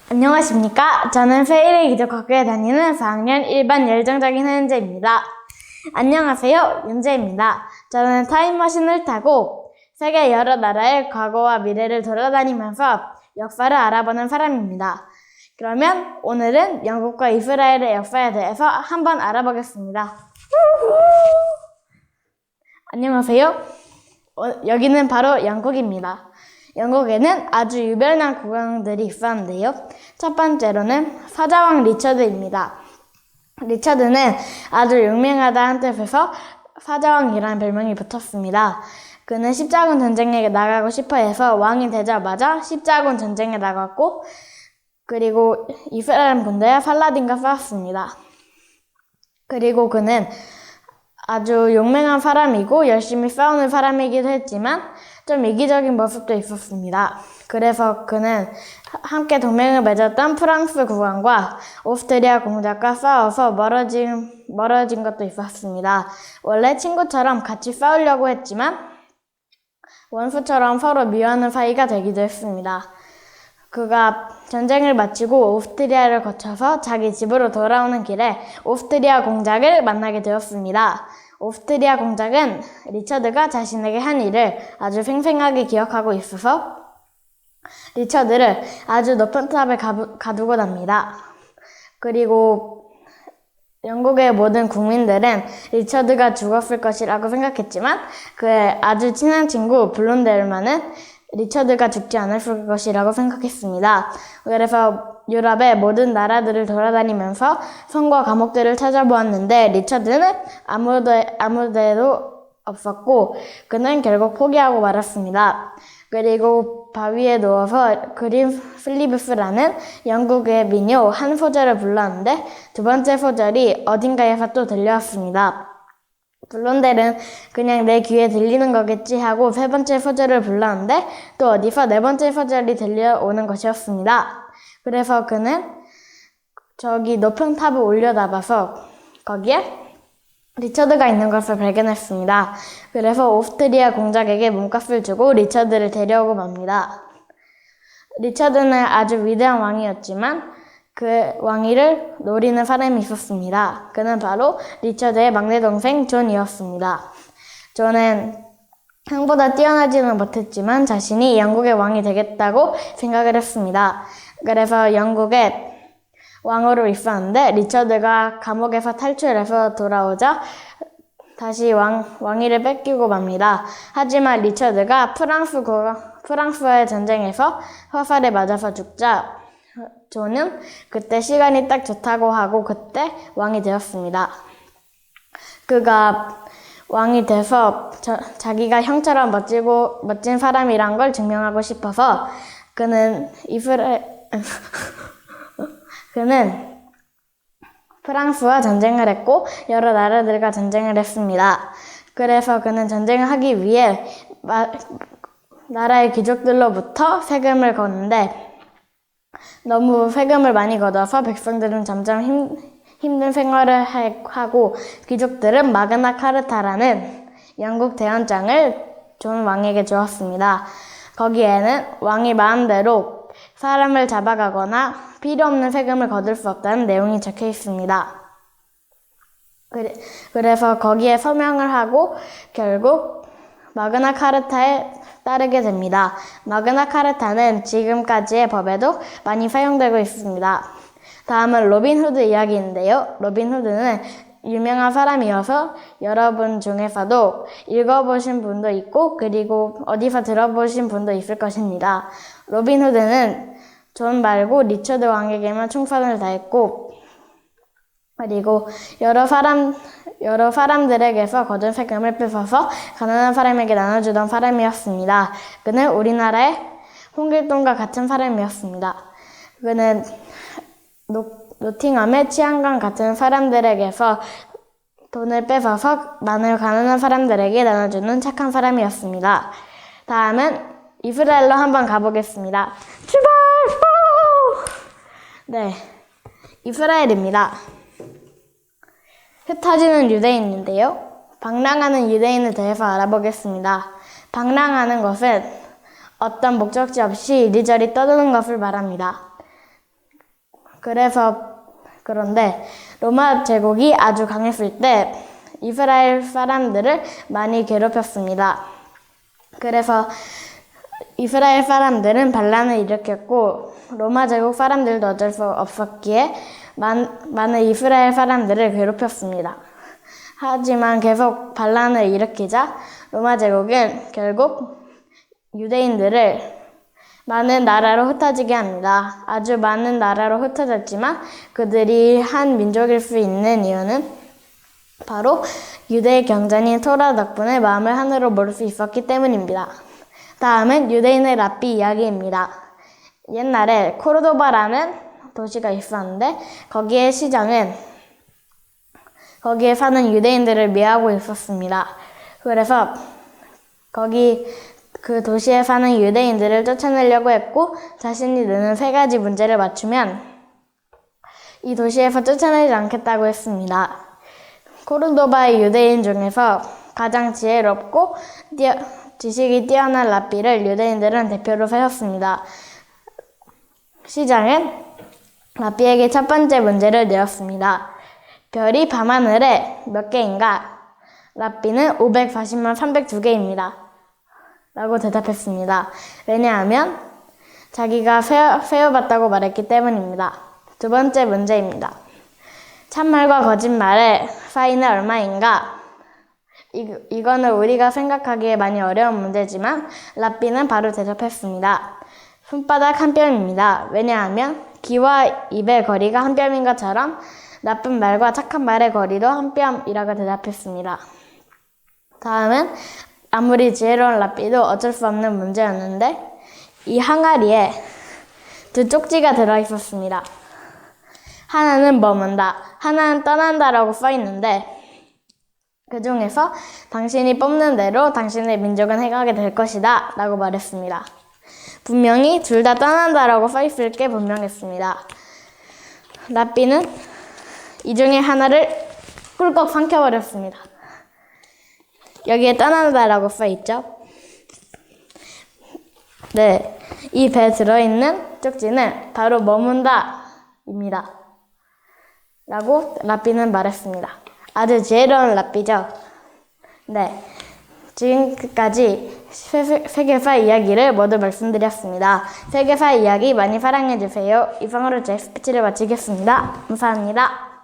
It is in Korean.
안녕하십니까. 저는 페이레 기독학교에 다니는 4학년 1반 열정적인 현재입니다. 안녕하세요. 윤재입니다. 저는 타임머신을 타고 세계 여러 나라의 과거와 미래를 돌아다니면서 역사를 알아보는 사람입니다. 그러면 오늘은 영국과 이스라엘의 역사에 대해서 한번 알아보겠습니다. 안녕하세요. 여기는 바로 영국입니다. 영국에는 아주 유별난 국왕들이 있었는데요. 첫 번째로는 사자왕 리처드입니다. 리처드는 아주 유명하다는 뜻에서 사자왕이라는 별명이 붙었습니다. 그는 십자군 전쟁에 나가고 싶어 해서 왕이 되자마자 십자군 전쟁에 나갔고, 그리고 이스라엘 군대와 살라딘과 싸웠습니다. 그리고 그는 아주 용맹한 사람이고 열심히 싸우는 사람이기도 했지만 좀 이기적인 모습도 있었습니다. 그래서 그는 함께 동맹을 맺었던 프랑스 국왕과 오스트리아 공작과 싸워서 멀어진 것도 있었습니다. 원래 친구처럼 같이 싸우려고 했지만 원수처럼 서로 미워하는 사이가 되기도 했습니다. 그가 전쟁을 마치고 오스트리아를 거쳐서 자기 집으로 돌아오는 길에 오스트리아 공작을 만나게 되었습니다. 오스트리아 공작은 리처드가 자신에게 한 일을 아주 생생하게 기억하고 있어서 리처드를 아주 높은 탑에 가두고 납니다. 그리고 영국의 모든 국민들은 리처드가 죽었을 것이라고 생각했지만 그의 아주 친한 친구 블론델만은 리처드가 죽지 않을 것이라고 생각했습니다. 그래서 유럽의 모든 나라들을 돌아다니면서 성과 감옥들을 찾아보았는데 리처드는 아무데도 없었고 그는 결국 포기하고 말았습니다. 그리고 바위에 누워서 그린 플리브스라는 영국의 민요 한 소절을 불렀는데 두 번째 소절이 어딘가에서 또 들려왔습니다. 블론델은 그냥 내 귀에 들리는 거겠지 하고 세 번째 소절을 불렀는데 또 어디서 네 번째 소절이 들려오는 것이었습니다. 그래서 그는 저기 높은 탑을 올려다봐서 거기에 리처드가 있는 것을 발견했습니다. 그래서 오스트리아 공작에게 몸값을 주고 리처드를 데려오고 맙니다. 리처드는 아주 위대한 왕이었지만 그 왕위를 노리는 사람이 있었습니다. 그는 바로 리처드의 막내 동생 존이었습니다. 존은 형보다 뛰어나지는 못했지만 자신이 영국의 왕이 되겠다고 생각을 했습니다. 그래서 영국의 왕으로 있었는데 리처드가 감옥에서 탈출해서 돌아오자 다시 왕위를 뺏기고 맙니다. 하지만 리처드가 프랑스와의 전쟁에서 화살에 맞아서 죽자 존은 그때 시간이 딱 좋다고 하고 그때 왕이 되었습니다. 그가 왕이 돼서 자기가 형처럼 멋진 사람이란 걸 증명하고 싶어서 그는 프랑스와 전쟁을 했고 여러 나라들과 전쟁을 했습니다. 그래서 그는 전쟁을 하기 위해 나라의 귀족들로부터 세금을 걷는데 너무 세금을 많이 걷어서 백성들은 점점 힘든 생활을 하고 귀족들은 마그나 카르타라는 영국 대헌장을 존 왕에게 주었습니다. 거기에는 왕이 마음대로 사람을 잡아가거나 필요 없는 세금을 거둘 수 없다는 내용이 적혀 있습니다. 그래서 거기에 서명을 하고 결국 마그나 카르타에 따르게 됩니다. 마그나 카르타는 지금까지의 법에도 많이 사용되고 있습니다. 다음은 로빈 후드 이야기인데요. 로빈 후드는 유명한 사람이어서 여러분 중에서도 읽어보신 분도 있고 그리고 어디서 들어보신 분도 있을 것입니다. 로빈 후드는 존 말고 리처드 왕에게만 충성을 다했고 그리고 여러 사람들에게서 거둔 세금을 뺏어서 가난한 사람에게 나눠주던 사람이었습니다. 그는 우리나라의 홍길동과 같은 사람이었습니다. 그는 노팅엄의 치안관 같은 사람들에게서 돈을 뺏어서 많은 가난한 사람들에게 나눠주는 착한 사람이었습니다. 다음은 이스라엘로 한번 가보겠습니다. 출발! 네, 이스라엘입니다. 흩어지는 유대인인데요. 방랑하는 유대인에 대해서 알아보겠습니다. 방랑하는 것은 어떤 목적지 없이 이리저리 떠도는 것을 말합니다. 그런데 로마 제국이 아주 강했을 때 이스라엘 사람들을 많이 괴롭혔습니다. 그래서 이스라엘 사람들은 반란을 일으켰고 로마 제국 사람들도 어쩔 수 없었기에 많은 이스라엘 사람들을 괴롭혔습니다. 하지만 계속 반란을 일으키자 로마 제국은 결국 유대인들을 많은 나라로 흩어지게 합니다. 아주 많은 나라로 흩어졌지만 그들이 한 민족일 수 있는 이유는 바로 유대의 경전인 토라 덕분에 마음을 하늘로 모를 수 있었기 때문입니다. 다음은 유대인의 랍비 이야기입니다. 옛날에 코르도바라는 도시가 있었는데 거기에 거기에 사는 유대인들을 미워하고 있었습니다. 그래서 그 도시에 사는 유대인들을 쫓아내려고 했고 자신이 내는 3가지 문제를 맞추면 이 도시에서 쫓아내지 않겠다고 했습니다. 코르도바의 유대인 중에서 가장 지혜롭고 지식이 뛰어난 랍비를 유대인들은 대표로 세웠습니다. 시장은 랍비에게 첫 번째 문제를 내었습니다. 별이 밤하늘에 몇 개인가? 랍비는 540만 302개입니다. 라고 대답했습니다. 왜냐하면 자기가 세어봤다고 말했기 때문입니다. 두 번째 문제입니다. 참말과 거짓말의 사이는 얼마인가? 이거는 우리가 생각하기에 많이 어려운 문제지만 랍비는 바로 대답했습니다. 손바닥 한 뼘입니다. 왜냐하면 귀와 입의 거리가 한 뼘인 것처럼 나쁜 말과 착한 말의 거리도 한 뼘이라고 대답했습니다. 다음은 아무리 지혜로운 랍비도 어쩔 수 없는 문제였는데 이 항아리에 2 쪽지가 들어있었습니다. 하나는 머문다, 하나는 떠난다라고 써있는데 그 중에서 당신이 뽑는 대로 당신의 민족은 해가게 될 것이다 라고 말했습니다. 분명히 둘 다 떠난다라고 써있을 게 분명했습니다. 랍비는 이 중에 하나를 꿀꺽 삼켜버렸습니다. 여기에 떠난다라고 써있죠? 네, 이 배에 들어있는 쪽지는 바로 머문다입니다. 라고 랍비는 말했습니다. 아주 지혜로운 랍비죠? 네, 지금까지 세계사 이야기를 모두 말씀드렸습니다. 세계사 이야기 많이 사랑해주세요. 이상으로 제 스피치를 마치겠습니다. 감사합니다.